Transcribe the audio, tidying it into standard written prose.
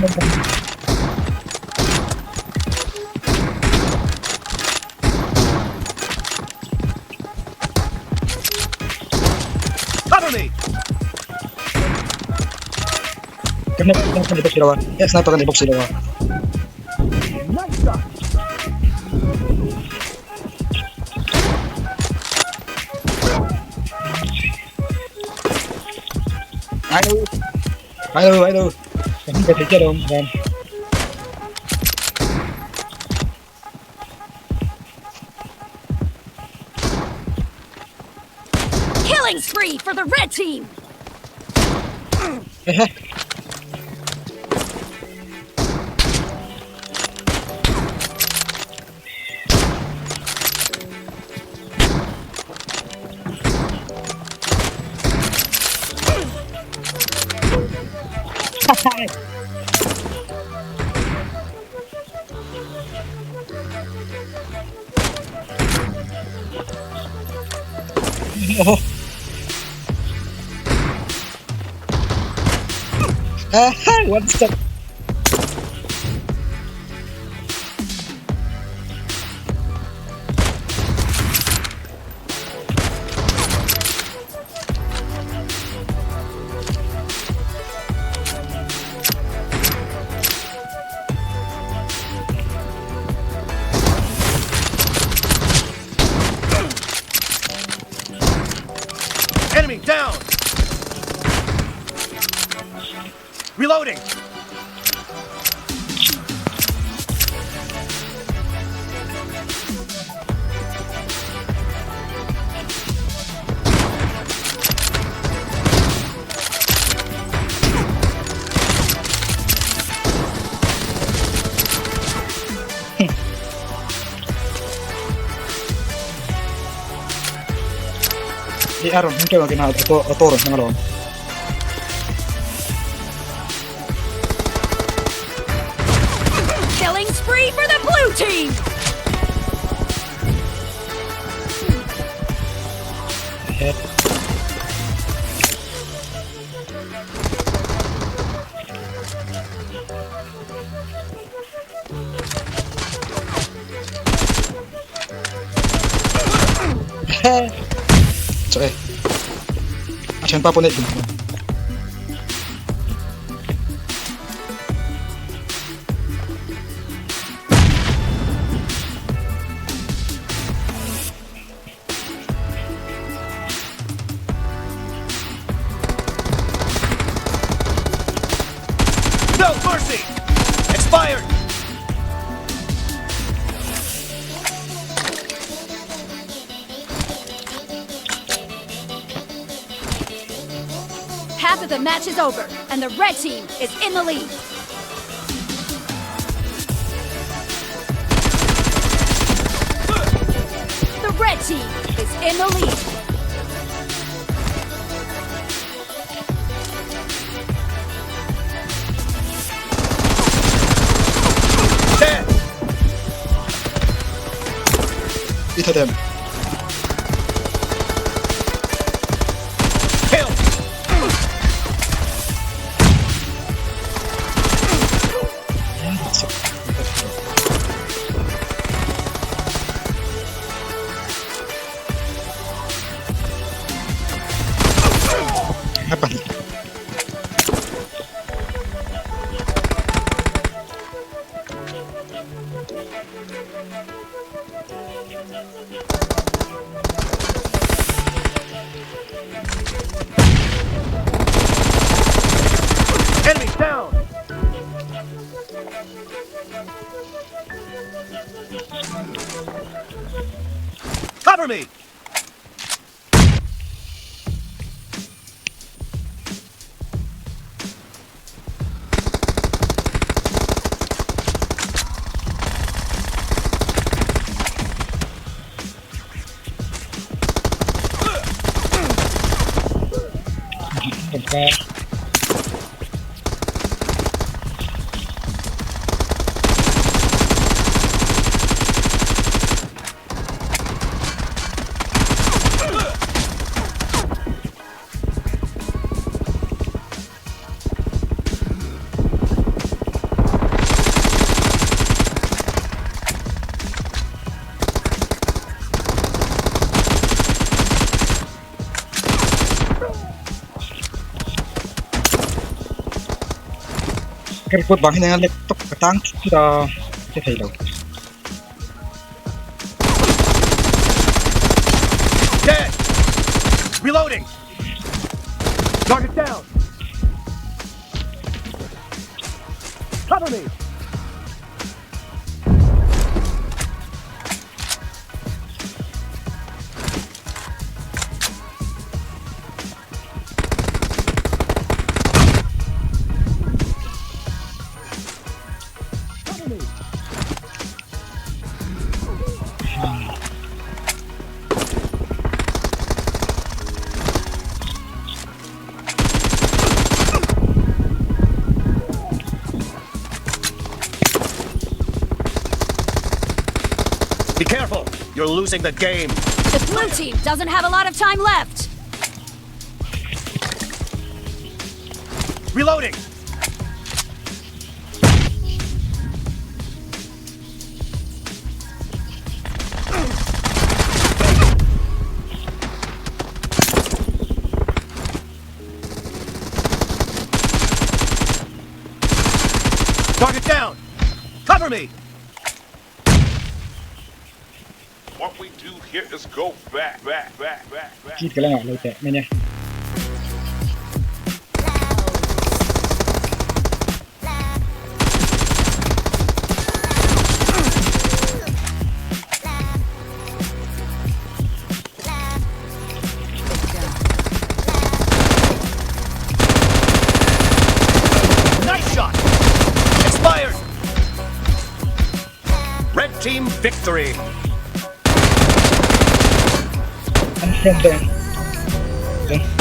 Cover me! Sniper kan di box sila. Ya, sniper kan di box sila. Nice shot! Aduh. Kami kerja dong, kan. Killing spree for the red team! One step. Enemy down! Reloading! Di Aaron, hindi ko ginagawa ito Toro ng alon. Killing spree for the blue team! Head. So action pa po net. No mercy! Expired! Half of the match is over, and the red team is in the lead. The red team is in the lead. Dead! Ito them. Kill! Apa? cái cốt bắn này là tốc tăng là cái thấy đâu Dead! Reloading! Target down! Cover me! Cover me! Be careful! You're losing the game! The blue team doesn't have a lot of time left. Reloading! Target down! Cover me! What we do here is go back. คิดกันแล้วเราแตะไหมเนี่ย Nice shot! Expired! Red team victory! I'm from there. Okay.